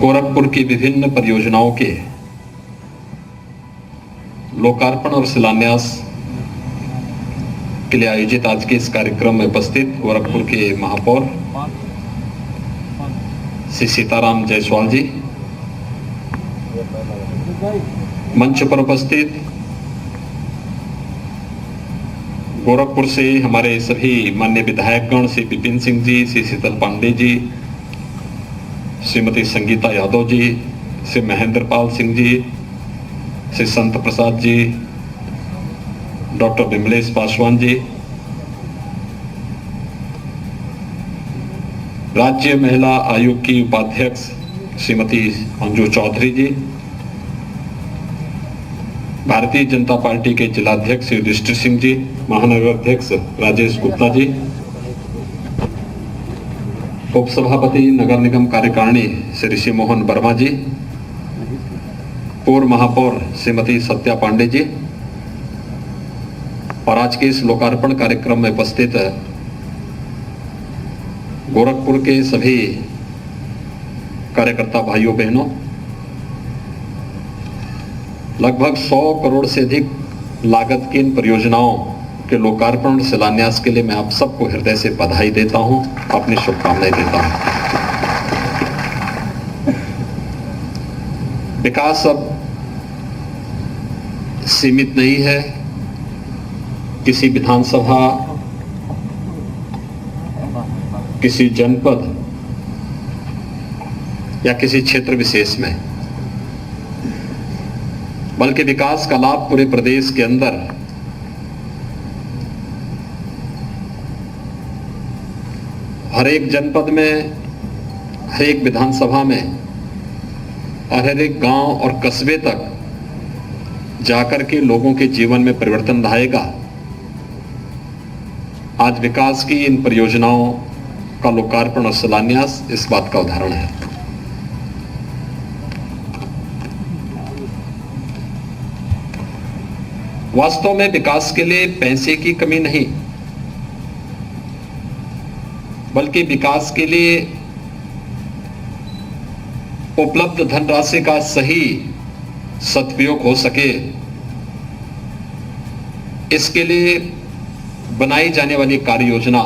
गोरखपुर की विभिन्न परियोजनाओं के लोकार्पण और शिलान्यास के लिए आयोजित आज के इस कार्यक्रम में उपस्थित गोरखपुर के महापौर श्री सीताराम जायसवाल जी, मंच पर उपस्थित गोरखपुर से हमारे सभी माननीय विधायकगण श्री विपिन सिंह जी, श्री शीतल पांडे जी, श्रीमती संगीता यादव जी, श्री महेंद्र पाल सिंह जी, श्री संत प्रसाद जी, डॉक्टर विमलेश पासवान जी, राज्य महिला आयोग की उपाध्यक्ष श्रीमती अंजू चौधरी जी, भारतीय जनता पार्टी के जिलाध्यक्ष श्री युधिष्ठिर सिंह जी, महानगर अध्यक्ष राजेश गुप्ता जी, उपसभापति नगर निगम कार्यकारिणी श्री ऋषि मोहन वर्मा जी, पूर्व महापौर श्रीमती सत्या पांडे जी और आज के इस लोकार्पण कार्यक्रम में उपस्थित गोरखपुर के सभी कार्यकर्ता भाइयों बहनों, लगभग 100 करोड़ से अधिक लागत की इन परियोजनाओं के लोकार्पण और शिलान्यास के लिए मैं आप सबको हृदय से बधाई देता हूं, अपनी शुभकामनाएं देता हूं। विकास अब सीमित नहीं है किसी विधानसभा, किसी जनपद या किसी क्षेत्र विशेष में, बल्कि विकास का लाभ पूरे प्रदेश के अंदर हर एक जनपद में, हर एक विधानसभा में और हर एक गांव और कस्बे तक जाकर के लोगों के जीवन में परिवर्तन लाएगा। आज विकास की इन परियोजनाओं का लोकार्पण और शिलान्यास इस बात का उदाहरण है। वास्तव में विकास के लिए पैसे की कमी नहीं, बल्कि विकास के लिए उपलब्ध धनराशि का सही सदुपयोग हो सके, इसके लिए बनाई जाने वाली कार्य योजना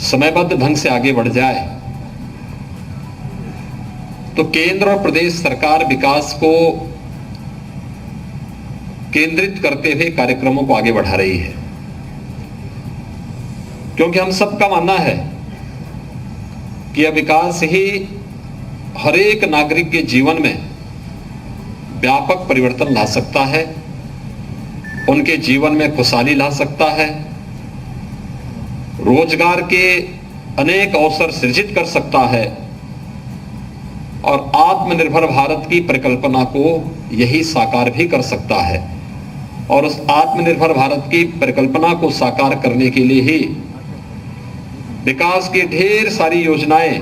समयबद्ध ढंग से आगे बढ़ जाए तो केंद्र और प्रदेश सरकार विकास को केंद्रित करते हुए कार्यक्रमों को आगे बढ़ा रही है। क्योंकि हम सबका मानना है कि यह विकास ही हर एक नागरिक के जीवन में व्यापक परिवर्तन ला सकता है, उनके जीवन में खुशहाली ला सकता है, रोजगार के अनेक अवसर सृजित कर सकता है और आत्मनिर्भर भारत की परिकल्पना को यही साकार भी कर सकता है। और उस आत्मनिर्भर भारत की परिकल्पना को साकार करने के लिए ही विकास की ढेर सारी योजनाएं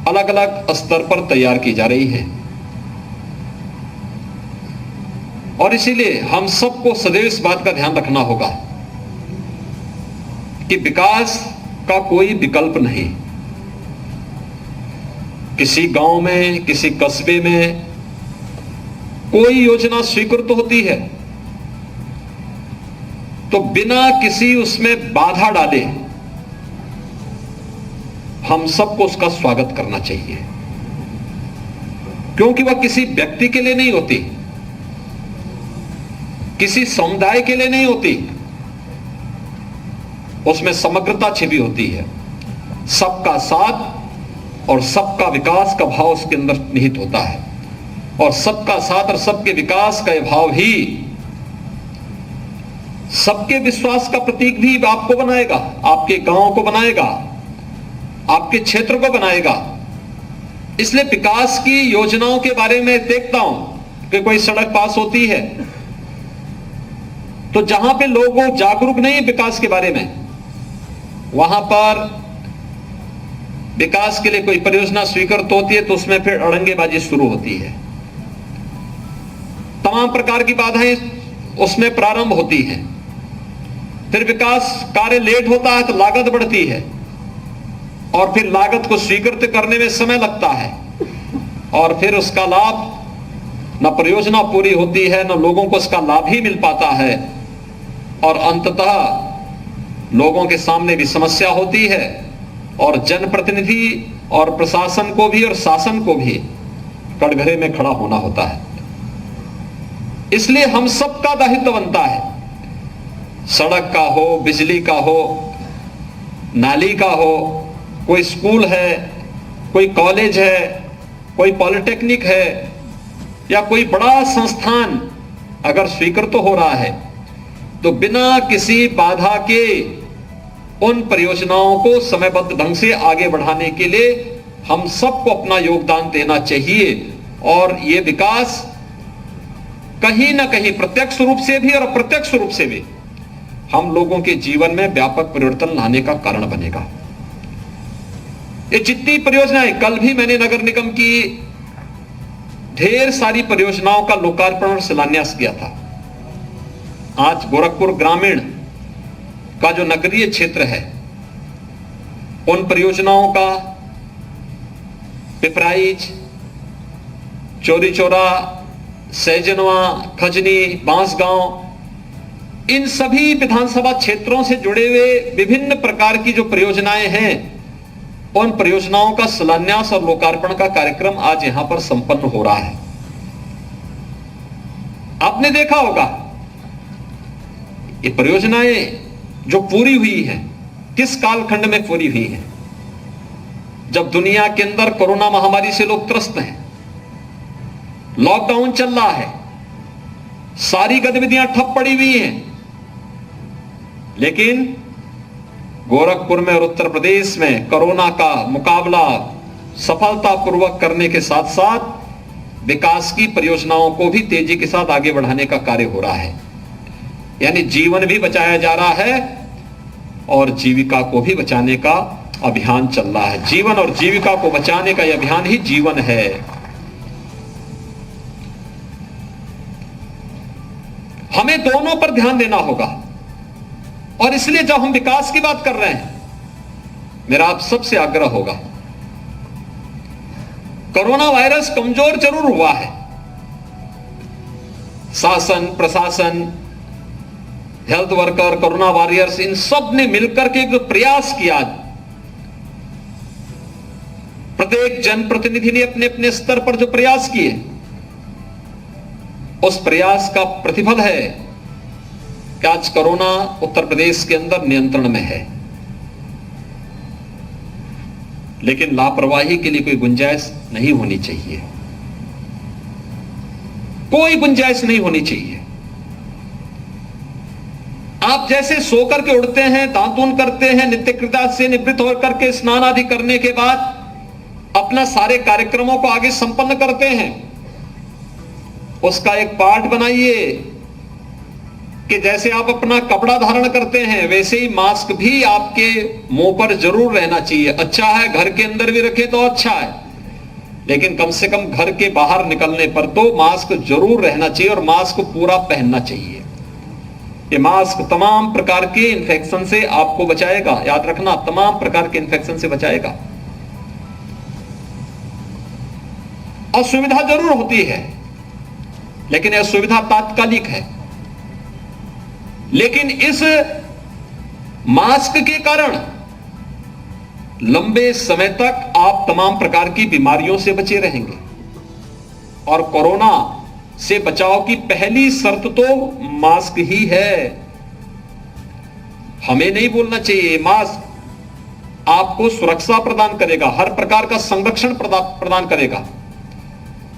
अलग अलग स्तर पर तैयार की जा रही हैं। और इसीलिए हम सबको सदैव इस बात का ध्यान रखना होगा कि विकास का कोई विकल्प नहीं। किसी गांव में, किसी कस्बे में कोई योजना स्वीकृत होती है तो बिना किसी उसमें बाधा डाले हम सबको उसका स्वागत करना चाहिए, क्योंकि वह किसी व्यक्ति के लिए नहीं होती, किसी समुदाय के लिए नहीं होती, उसमें समग्रता छिपी होती है। सबका साथ और सबका विकास का भाव उसके अंदर निहित होता है और सबका साथ और सबके विकास का यह भाव ही सबके विश्वास का प्रतीक भी आपको बनाएगा, आपके गांव को बनाएगा, आपके क्षेत्र को बनाएगा। इसलिए विकास की योजनाओं के बारे में देखता हूं कि कोई सड़क पास होती है तो जहां पे लोग जागरूक नहीं विकास के बारे में, वहां पर विकास के लिए कोई परियोजना स्वीकृत होती है तो उसमें फिर अड़ंगेबाजी शुरू होती है, तमाम प्रकार की बाधाएं उसमें प्रारंभ होती हैं। फिर विकास कार्य लेट होता है तो लागत बढ़ती है, और फिर लागत को स्वीकृत करने में समय लगता है, और फिर उसका लाभ न परियोजना पूरी होती है, न लोगों को उसका लाभ ही मिल पाता है, और अंततः लोगों के सामने भी समस्या होती है, और जनप्रतिनिधि और प्रशासन को भी और शासन को भी कटघरे में खड़ा होना होता है। इसलिए हम सबका दायित्व बनता है, सड़क का हो, बिजली का हो, नाली का हो, कोई स्कूल है, कोई कॉलेज है, कोई पॉलिटेक्निक है, या कोई बड़ा संस्थान अगर स्वीकृत हो रहा है तो बिना किसी बाधा के उन परियोजनाओं को समयबद्ध ढंग से आगे बढ़ाने के लिए हम सबको अपना योगदान देना चाहिए। और ये विकास कहीं ना कहीं प्रत्यक्ष रूप से भी और अप्रत्यक्ष रूप से भी हम लोगों के जीवन में व्यापक परिवर्तन लाने का कारण बनेगा। ये जितनी परियोजनाएं, कल भी मैंने नगर निगम की ढेर सारी परियोजनाओं का लोकार्पण और शिलान्यास किया था। आज गोरखपुर ग्रामीण का जो नगरीय क्षेत्र है, उन परियोजनाओं का पिपराइच, चौरी चौरा, सैजनवा, खजनी, बांसगांव, इन सभी विधानसभा क्षेत्रों से जुड़े हुए विभिन्न प्रकार की जो परियोजनाएं हैं, उन परियोजनाओं का शिलान्यास और लोकार्पण का कार्यक्रम आज यहां पर संपन्न हो रहा है। आपने देखा होगा ये परियोजनाएं जो पूरी हुई हैं, किस कालखंड में पूरी हुई हैं? जब दुनिया के अंदर कोरोना महामारी से लोग त्रस्त हैं, लॉकडाउन चल रहा है, सारी गतिविधियां ठप पड़ी हुई हैं, लेकिन गोरखपुर में और उत्तर प्रदेश में कोरोना का मुकाबला सफलतापूर्वक करने के साथ साथ विकास की परियोजनाओं को भी तेजी के साथ आगे बढ़ाने का कार्य हो रहा है। यानी जीवन भी बचाया जा रहा है और जीविका को भी बचाने का अभियान चल रहा है। जीवन और जीविका को बचाने का यह अभियान ही जीवन है। हमें दोनों पर ध्यान देना होगा, और इसलिए जब हम विकास की बात कर रहे हैं, मेरा आप सबसे आग्रह होगा, कोरोना वायरस कमजोर जरूर हुआ है। शासन, प्रशासन, हेल्थ वर्कर, कोरोना वॉरियर्स, इन सब ने मिलकर के एक प्रयास किया। प्रत्येक जनप्रतिनिधि ने अपने अपने स्तर पर जो प्रयास किए, उस प्रयास का प्रतिफल है कि आज कोरोना उत्तर प्रदेश के अंदर नियंत्रण में है। लेकिन लापरवाही के लिए कोई गुंजाइश नहीं होनी चाहिए, कोई गुंजाइश नहीं होनी चाहिए। आप जैसे सोकर के उठते हैं, दातून करते हैं, नित्य क्रिया से निवृत्त होकर के स्नान आदि करने के बाद अपना सारे कार्यक्रमों को आगे संपन्न करते हैं, उसका एक पार्ट बनाइए कि जैसे आप अपना कपड़ा धारण करते हैं वैसे ही मास्क भी आपके मुंह पर जरूर रहना चाहिए। अच्छा है घर के अंदर भी रखे तो अच्छा है, लेकिन कम से कम घर के बाहर निकलने पर तो मास्क जरूर रहना चाहिए और मास्क पूरा पहनना चाहिए। ये मास्क तमाम प्रकार के इन्फेक्शन से आपको बचाएगा, याद रखना, तमाम प्रकार के इन्फेक्शन से बचाएगा। असुविधा जरूर होती है, लेकिन यह सुविधा तात्कालिक है। लेकिन इस मास्क के कारण लंबे समय तक आप तमाम प्रकार की बीमारियों से बचे रहेंगे। और कोरोना से बचाव की पहली शर्त तो मास्क ही है। हमें नहीं बोलना चाहिए, मास्क आपको सुरक्षा प्रदान करेगा, हर प्रकार का संरक्षण प्रदान करेगा।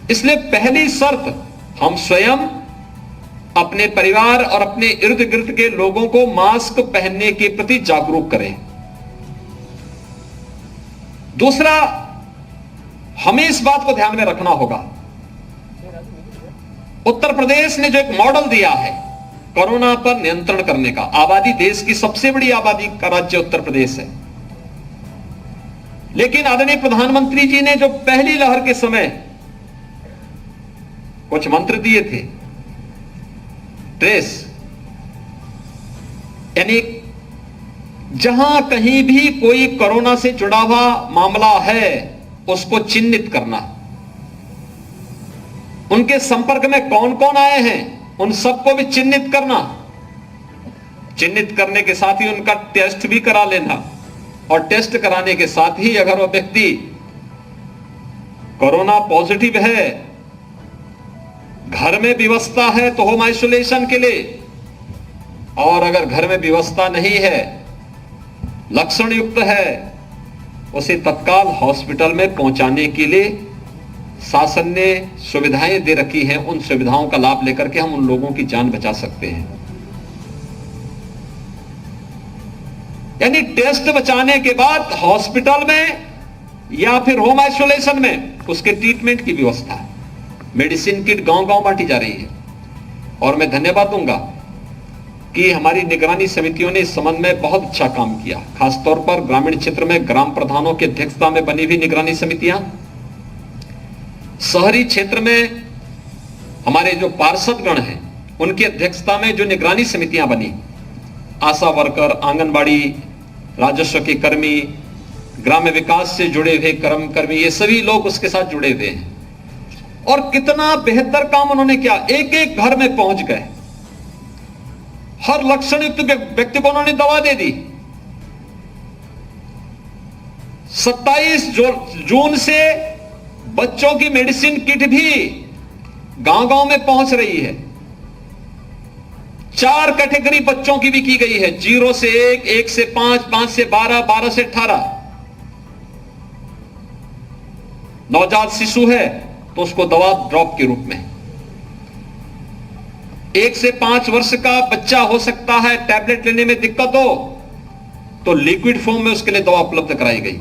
इसलिए पहली शर्त, हम स्वयं, अपने परिवार और अपने इर्द गिर्द के लोगों को मास्क पहनने के प्रति जागरूक करें। दूसरा, हमें इस बात को ध्यान में रखना होगा, उत्तर प्रदेश ने जो एक मॉडल दिया है कोरोना पर नियंत्रण करने का, आबादी देश की सबसे बड़ी आबादी का राज्य उत्तर प्रदेश है, लेकिन आदरणीय प्रधानमंत्री जी ने जो पहली लहर के समय कुछ मंत्र दिए थे, ट्रेस यानी जहां कहीं भी कोई कोरोना से जुड़ा हुआ मामला है उसको चिन्हित करना, उनके संपर्क में कौन कौन आए हैं उन सबको भी चिन्हित करना, चिन्हित करने के साथ ही उनका टेस्ट भी करा लेना, और टेस्ट कराने के साथ ही अगर वो व्यक्ति कोरोना पॉजिटिव है, घर में व्यवस्था है तो होम आइसोलेशन के लिए, और अगर घर में व्यवस्था नहीं है, लक्षण युक्त है, उसे तत्काल हॉस्पिटल में पहुंचाने के लिए शासन ने सुविधाएं दे रखी हैं। उन सुविधाओं का लाभ लेकर के हम उन लोगों की जान बचा सकते हैं। यानी टेस्ट बचाने के बाद हॉस्पिटल में या फिर होम आइसोलेशन में उसके ट्रीटमेंट की व्यवस्था है। मेडिसिन किट गांव-गांव बांटी जा रही है, और मैं धन्यवाद दूंगा कि हमारी निगरानी समितियों ने इस संबंध में बहुत अच्छा काम किया। खासतौर पर ग्रामीण क्षेत्र में ग्राम प्रधानों की अध्यक्षता में बनी हुई निगरानी समितियां, शहरी क्षेत्र में हमारे जो पार्षदगण हैं उनकी अध्यक्षता में जो निगरानी समितियां बनी, आशा वर्कर, आंगनबाड़ी, राजस्व के कर्मी, ग्राम्य विकास से जुड़े हुए कर्मी, ये सभी लोग उसके साथ जुड़े हुए हैं। और कितना बेहतर काम उन्होंने किया, एक एक घर में पहुंच गए, हर लक्षण युक्त व्यक्ति को उन्होंने दवा दे दी। 27 जून से बच्चों की मेडिसिन किट भी गांव-गांव में पहुंच रही है। 4 कैटेगरी बच्चों की भी की गई है, 0 से 1, 1 से 5, 5 से 12, 12 से 18। नवजात शिशु है तो उसको दवा ड्रॉप के रूप में, 1 से 5 वर्ष का बच्चा हो सकता है, टैबलेट लेने में दिक्कत हो तो लिक्विड फॉर्म में उसके लिए दवा उपलब्ध कराई गई।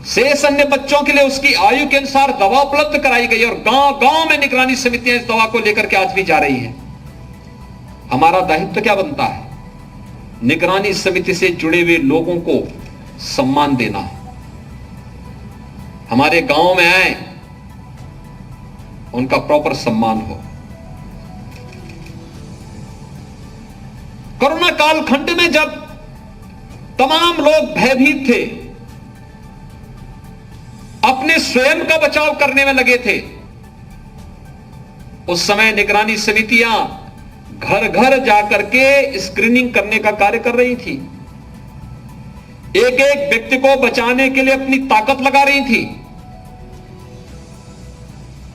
शेष अन्य बच्चों के लिए उसकी आयु के अनुसार दवा उपलब्ध कराई गई, और गांव-गांव में निगरानी समितियां इस दवा को लेकर के आज भी जा रही हैं। हमारा दायित्व क्या बनता है? निगरानी समिति से जुड़े हुए लोगों को सम्मान देना है। हमारे गांव में आए, उनका प्रॉपर सम्मान हो। कोरोना कालखंड में जब तमाम लोग भयभीत थे, अपने स्वयं का बचाव करने में लगे थे, उस समय निगरानी समितियां घर घर जाकर के स्क्रीनिंग करने का कार्य कर रही थी। एक एक व्यक्ति को बचाने के लिए अपनी ताकत लगा रही थी।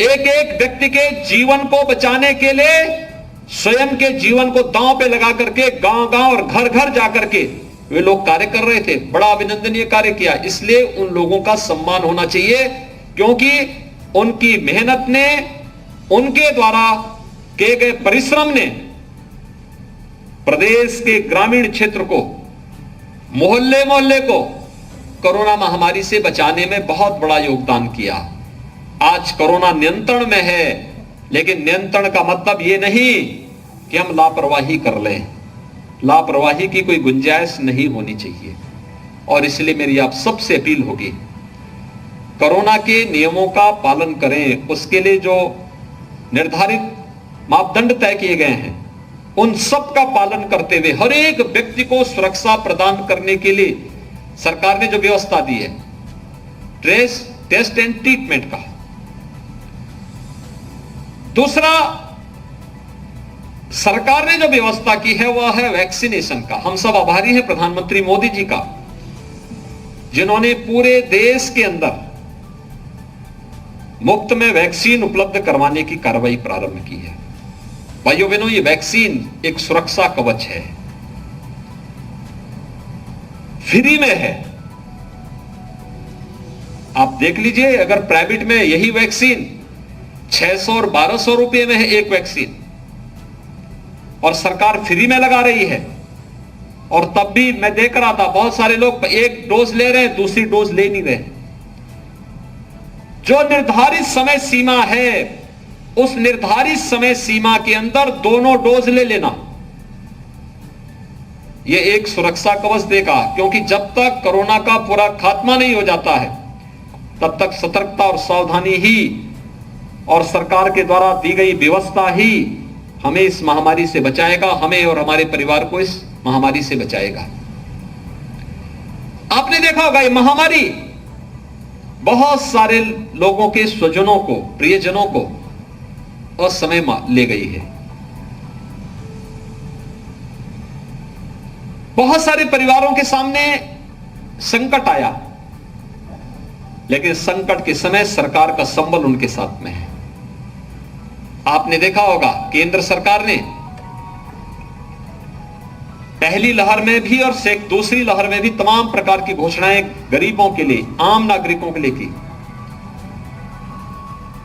एक एक व्यक्ति के जीवन को बचाने के लिए स्वयं के जीवन को दांव पे लगा करके गांव-गांव और घर-घर जाकर के वे लोग कार्य कर रहे थे। बड़ा अभिनंदनीय कार्य किया। इसलिए उन लोगों का सम्मान होना चाहिए, क्योंकि उनकी मेहनत ने, उनके द्वारा किए गए परिश्रम ने प्रदेश के ग्रामीण क्षेत्र को, मोहल्ले मोहल्ले को कोरोना महामारी से बचाने में बहुत बड़ा योगदान किया। आज कोरोना नियंत्रण में है, लेकिन नियंत्रण का मतलब यह नहीं कि हम लापरवाही कर लें। लापरवाही की कोई गुंजाइश नहीं होनी चाहिए। और इसलिए मेरी आप सबसे अपील होगी, कोरोना के नियमों का पालन करें। उसके लिए जो निर्धारित मापदंड तय किए गए हैं, उन सब का पालन करते हुए हर एक व्यक्ति को सुरक्षा प्रदान करने के लिए सरकार ने जो व्यवस्था दी है, टेस्ट एंड ट्रीटमेंट का। दूसरा, सरकार ने जो व्यवस्था की है वह है वैक्सीनेशन का। हम सब आभारी हैं प्रधानमंत्री मोदी जी का, जिन्होंने पूरे देश के अंदर मुफ्त में वैक्सीन उपलब्ध करवाने की कार्रवाई प्रारंभ की है। भाइयों बहनों, ये वैक्सीन एक सुरक्षा कवच है, फ्री में है। आप देख लीजिए, अगर प्राइवेट में यही वैक्सीन 600 और 1200 रुपए में है एक वैक्सीन, और सरकार फ्री में लगा रही है। और तब भी मैं देख रहा था बहुत सारे लोग एक डोज ले रहे हैं, दूसरी डोज ले नहीं रहे। जो निर्धारित समय सीमा है, उस निर्धारित समय सीमा के अंदर दोनों डोज ले लेना, यह एक सुरक्षा कवच देगा। क्योंकि जब तक कोरोना का पूरा खात्मा नहीं हो जाता है, तब तक सतर्कता और सावधानी ही और सरकार के द्वारा दी गई व्यवस्था ही हमें इस महामारी से बचाएगा, हमें और हमारे परिवार को इस महामारी से बचाएगा। आपने देखा होगा ये महामारी बहुत सारे लोगों के स्वजनों को, प्रियजनों को असमय ले गई है। बहुत सारे परिवारों के सामने संकट आया, लेकिन संकट के समय सरकार का संबल उनके साथ में है। आपने देखा होगा केंद्र सरकार ने पहली लहर में भी और दूसरी लहर में भी तमाम प्रकार की घोषणाएं गरीबों के लिए, आम नागरिकों के लिए की।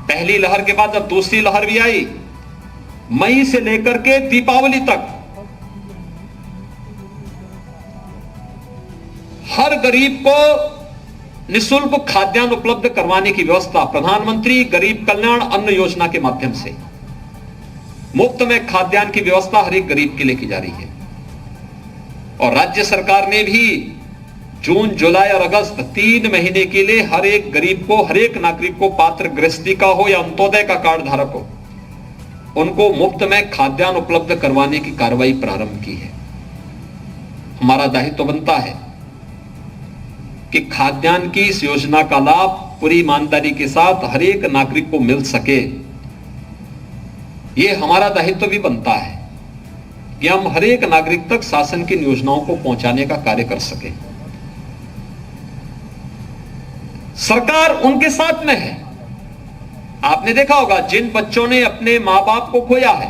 पहली लहर के बाद जब दूसरी लहर भी आई, मई से लेकर के दीपावली तक हर गरीब को निःशुल्क खाद्यान्न उपलब्ध करवाने की व्यवस्था प्रधानमंत्री गरीब कल्याण अन्न योजना के माध्यम से मुफ्त में खाद्यान्न की व्यवस्था हर एक गरीब के लिए की जा रही है। और राज्य सरकार ने भी जून, जुलाई और अगस्त 3 महीने के लिए हर एक गरीब को, हर एक नागरिक को, पात्र गृहस्थी का हो या अंत्योदय का कार्ड धारक हो, उनको मुफ्त में खाद्यान्न उपलब्ध करवाने की कार्रवाई प्रारंभ की है। हमारा दायित्व बनता है कि खाद्यान्न की इस योजना का लाभ पूरी ईमानदारी के साथ हर एक नागरिक को मिल सके। यह हमारा दायित्व भी बनता है कि हम हर एक नागरिक तक शासन की योजनाओं को पहुंचाने का कार्य कर सके। सरकार उनके साथ में है। आपने देखा होगा जिन बच्चों ने अपने मां बाप को खोया है,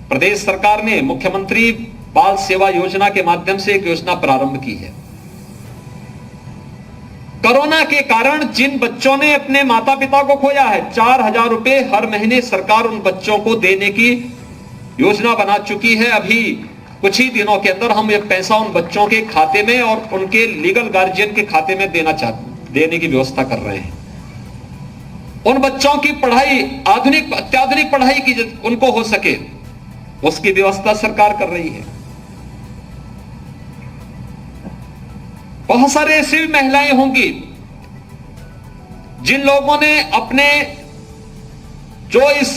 प्रदेश सरकार ने मुख्यमंत्री बाल सेवा योजना के माध्यम से एक योजना प्रारंभ की है। कोरोना के कारण जिन बच्चों ने अपने माता पिता को खोया है, 4,000 रुपए हर महीने सरकार उन बच्चों को देने की योजना बना चुकी है। अभी कुछ ही दिनों के अंदर हम ये पैसा उन बच्चों के खाते में और उनके लीगल गार्जियन के खाते में देने की व्यवस्था कर रहे हैं। उन बच्चों की पढ़ाई, अत्याधुनिक पढ़ाई की उनको हो सके, उसकी व्यवस्था सरकार कर रही है। बहुत सारे ऐसी भी महिलाएं होंगी जिन लोगों ने अपने जो इस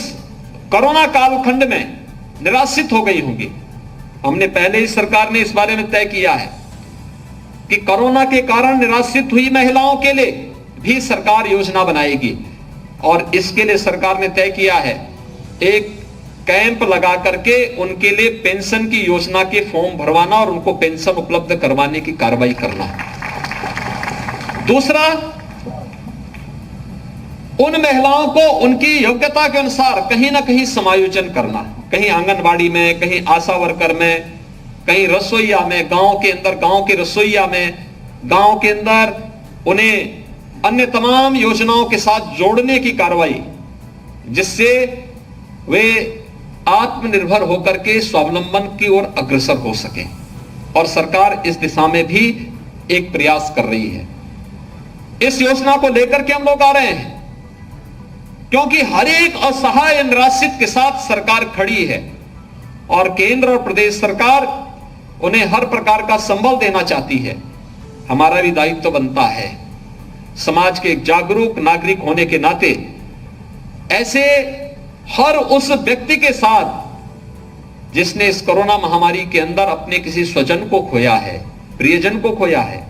कोरोना कालखंड में निराश्रित हो गई होंगी। हमने पहले ही सरकार ने इस बारे में तय किया है कि कोरोना के कारण निराश्रित हुई महिलाओं के लिए भी सरकार योजना बनाएगी। और इसके लिए सरकार ने तय किया है एक कैंप लगा करके उनके लिए पेंशन की योजना के फॉर्म भरवाना और उनको पेंशन उपलब्ध करवाने की कार्रवाई करना। दूसरा, उन महिलाओं को उनकी योग्यता के अनुसार कहीं ना कहीं समायोजन करना, कहीं आंगनबाड़ी में, कहीं आशा वर्कर में, कहीं रसोईया में, गांव के अंदर गांव के रसोईया में, गांव के अंदर उन्हें अन्य तमाम योजनाओं के साथ जोड़ने की कार्रवाई, जिससे वे आत्मनिर्भर होकर के स्वावलंबन की ओर अग्रसर हो सके। और सरकार इस दिशा में भी एक प्रयास कर रही है। इस योजना को लेकर के हम लोग आ रहे हैं क्योंकि हर एक असहाय निराश्रित के साथ सरकार खड़ी है और केंद्र और प्रदेश सरकार उन्हें हर प्रकार का संबल देना चाहती है। हमारा भी दायित्व बनता है समाज के एक जागरूक नागरिक होने के नाते ऐसे हर उस व्यक्ति के साथ जिसने इस कोरोना महामारी के अंदर अपने किसी स्वजन को खोया है, प्रियजन को खोया है,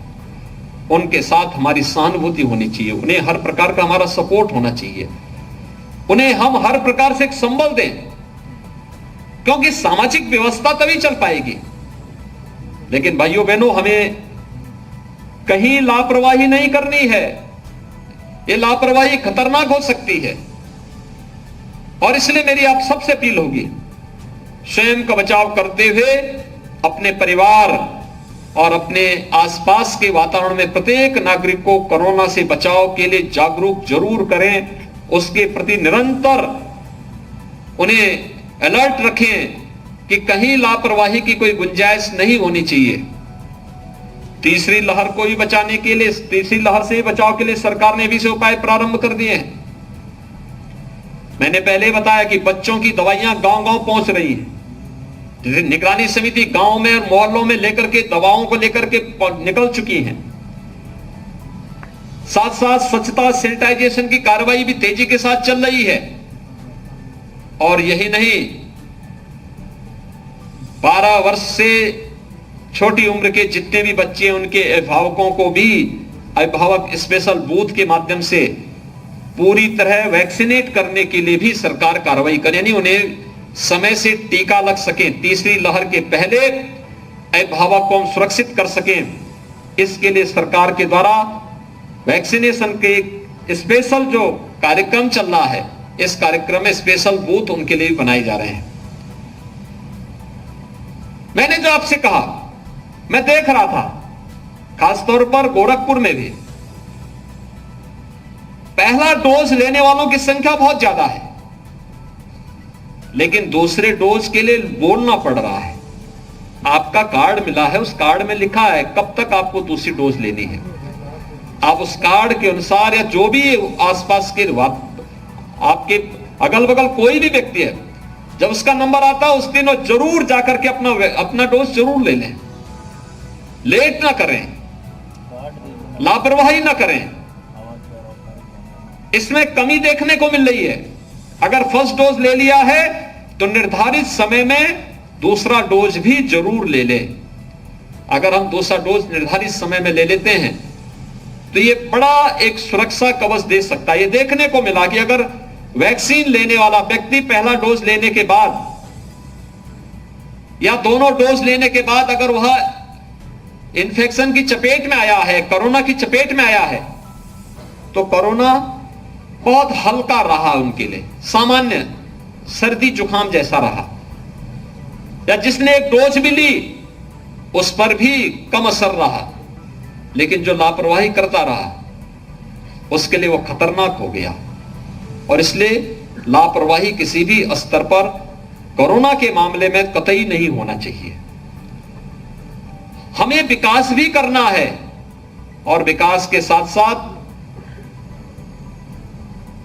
उनके साथ हमारी सहानुभूति होनी चाहिए। उन्हें हर प्रकार का हमारा सपोर्ट होना चाहिए। उन्हें हम हर प्रकार से एक संबल दें, क्योंकि सामाजिक व्यवस्था तभी चल पाएगी। लेकिन भाइयों बहनों, हमें कहीं लापरवाही नहीं करनी है। यह लापरवाही खतरनाक हो सकती है और इसलिए मेरी आप सबसे अपील होगी, स्वयं का बचाव करते हुए अपने परिवार और अपने आसपास के वातावरण में प्रत्येक नागरिक को कोरोना से बचाव के लिए जागरूक जरूर करें। उसके प्रति निरंतर उन्हें अलर्ट रखें कि कहीं लापरवाही की कोई गुंजाइश नहीं होनी चाहिए। तीसरी लहर को भी बचाने के लिए, तीसरी लहर से बचाव के लिए सरकार ने भी से उपाय प्रारंभ कर दिए हैं। मैंने पहले बताया कि बच्चों की दवाइयां गांव-गांव पहुंच रही हैं। निगरानी समिति गांव में और मोहल्लों में लेकर के दवाओं को लेकर के निकल चुकी हैं। साथ साथ स्वच्छता सैनिटाइजेशन की कार्रवाई भी तेजी के साथ चल रही है। और यही नहीं, 12 वर्ष से छोटी उम्र के जितने भी बच्चे हैं उनके अभिभावकों को भी अभिभावक स्पेशल बूथ के माध्यम से पूरी तरह वैक्सीनेट करने के लिए भी सरकार कार्रवाई करे, यानी उन्हें समय से टीका लग सके, तीसरी लहर के पहले अभिभावक को हम सुरक्षित कर सकें। इसके लिए सरकार के द्वारा वैक्सीनेशन के स्पेशल जो कार्यक्रम चल रहा है, इस कार्यक्रम में स्पेशल बूथ उनके लिए बनाए जा रहे हैं। मैंने जो आपसे कहा, मैं देख रहा था खासतौर पर गोरखपुर में भी पहला डोज लेने वालों की संख्या बहुत ज्यादा है, लेकिन दूसरे डोज के लिए बोलना पड़ रहा है। आपका कार्ड मिला है, उस कार्ड में लिखा है कब तक आपको दूसरी डोज लेनी है। आप उस कार्ड के अनुसार या जो भी आसपास के आपके अगल बगल कोई भी व्यक्ति है, जब उसका नंबर आता है उस दिन वो जरूर जाकर के अपना डोज जरूर ले लें। लेट ना करें, लापरवाही ना करें, इसमें कमी देखने को मिल रही है। अगर फर्स्ट डोज ले लिया है तो निर्धारित समय में दूसरा डोज भी जरूर ले लें। अगर हम दूसरा डोज निर्धारित समय में ले लेते हैं तो यह बड़ा एक सुरक्षा कवच दे सकता है। यह देखने को मिला कि अगर वैक्सीन लेने वाला व्यक्ति पहला डोज लेने के बाद या दोनों डोज लेने के बाद अगर वह इन्फेक्शन की चपेट में आया है, कोरोना की चपेट में आया है, तो कोरोना बहुत हल्का रहा उनके लिए, सामान्य सर्दी जुकाम जैसा रहा। या जिसने एक डोज भी ली उस पर भी कम असर रहा, लेकिन जो लापरवाही करता रहा उसके लिए वो खतरनाक हो गया। और इसलिए लापरवाही किसी भी स्तर पर कोरोना के मामले में कतई नहीं होना चाहिए। हमें विकास भी करना है और विकास के साथ साथ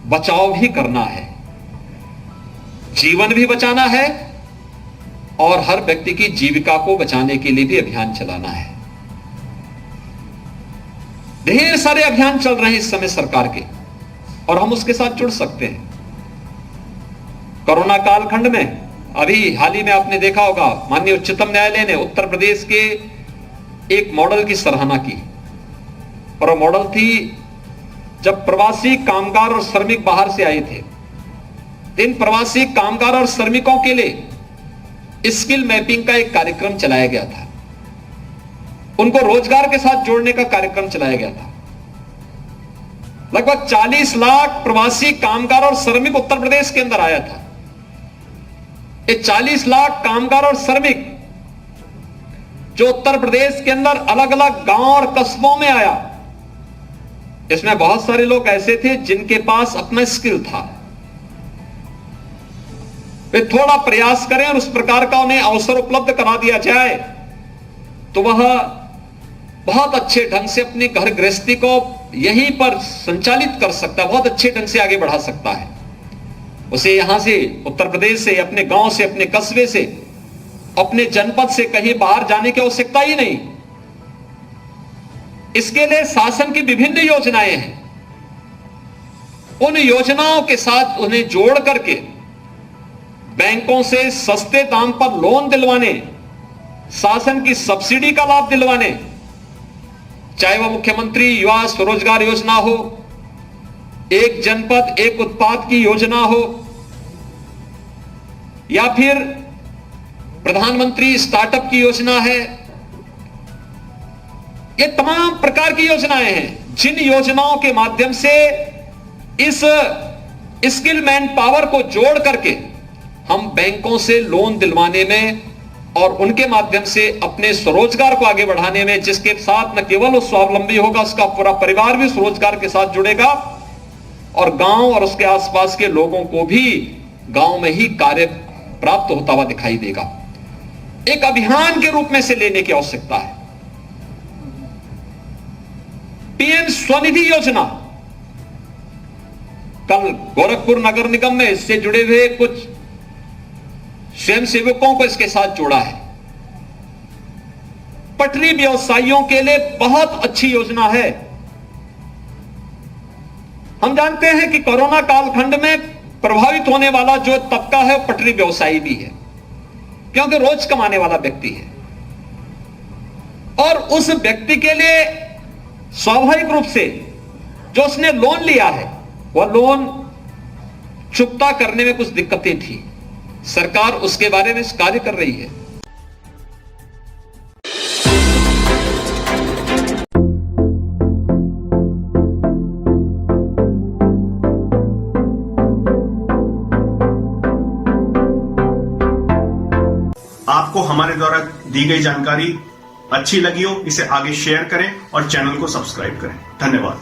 बचाव भी करना है, जीवन भी बचाना है और हर व्यक्ति की जीविका को बचाने के लिए भी अभियान चलाना है। ढेर सारे अभियान चल रहे हैं इस समय सरकार के और हम उसके साथ जुड़ सकते हैं। कोरोना कालखंड में अभी हाल ही में आपने देखा होगा, माननीय उच्चतम न्यायालय ने उत्तर प्रदेश के एक मॉडल की सराहना की, और वो मॉडल थी जब प्रवासी कामगार और श्रमिक बाहर से आए थे। इन प्रवासी कामगार और श्रमिकों के लिए स्किल मैपिंग का एक कार्यक्रम चलाया गया था, उनको रोजगार के साथ जोड़ने का कार्यक्रम चलाया गया था। लगभग 40 लाख प्रवासी कामगार और श्रमिक उत्तर प्रदेश के अंदर आया था। ये 40 लाख कामगार और श्रमिक जो उत्तर प्रदेश के अंदर अलग अलग गांव और कस्बों में आया, इसमें बहुत सारे लोग ऐसे थे जिनके पास अपना स्किल था। वे थोड़ा प्रयास करें और उस प्रकार का उन्हें अवसर उपलब्ध करा दिया जाए तो वह बहुत अच्छे ढंग से अपनी घर गृहस्थी को यहीं पर संचालित कर सकता है, बहुत अच्छे ढंग से आगे बढ़ा सकता है। उसे यहां से उत्तर प्रदेश से, अपने गांव से, अपने कस्बे से, अपने जनपद से कहीं बाहर जाने की आवश्यकता ही नहीं। इसके लिए शासन की विभिन्न योजनाएं हैं। उन योजनाओं के साथ उन्हें जोड़ करके बैंकों से सस्ते दाम पर लोन दिलवाने, शासन की सब्सिडी का लाभ दिलवाने, चाहे वह मुख्यमंत्री युवा स्वरोजगार योजना हो, एक जनपद एक उत्पाद की योजना हो, या फिर प्रधानमंत्री स्टार्टअप की योजना है। ये तमाम प्रकार की योजनाएं हैं जिन योजनाओं के माध्यम से इस स्किल मैन पावर को जोड़ करके हम बैंकों से लोन दिलवाने में और उनके माध्यम से अपने स्वरोजगार को आगे बढ़ाने में, जिसके साथ न केवल वो स्वावलंबी होगा, उसका पूरा परिवार भी स्वरोजगार के साथ जुड़ेगा और गांव और उसके आसपास के लोगों को भी गांव में ही कार्य प्राप्त होता हुआ दिखाई देगा। एक अभियान के रूप में से लेने की आवश्यकता है। पीएम स्वनिधि योजना, कल गोरखपुर नगर निगम में इससे जुड़े हुए कुछ स्वयंसेवकों को इसके साथ जोड़ा है। पटरी व्यवसायियों के लिए बहुत अच्छी योजना है। हम जानते हैं कि कोरोना कालखंड में प्रभावित होने वाला जो तबका है पटरी व्यवसायी भी है, क्योंकि रोज कमाने वाला व्यक्ति है और उस व्यक्ति के लिए स्वाभाविक रूप से जो उसने लोन लिया है वह लोन चुकता करने में कुछ दिक्कतें थी। सरकार उसके बारे में कार्य कर रही है। आपको हमारे द्वारा दी गई जानकारी अच्छी लगी हो, इसे आगे शेयर करें और चैनल को सब्सक्राइब करें। धन्यवाद।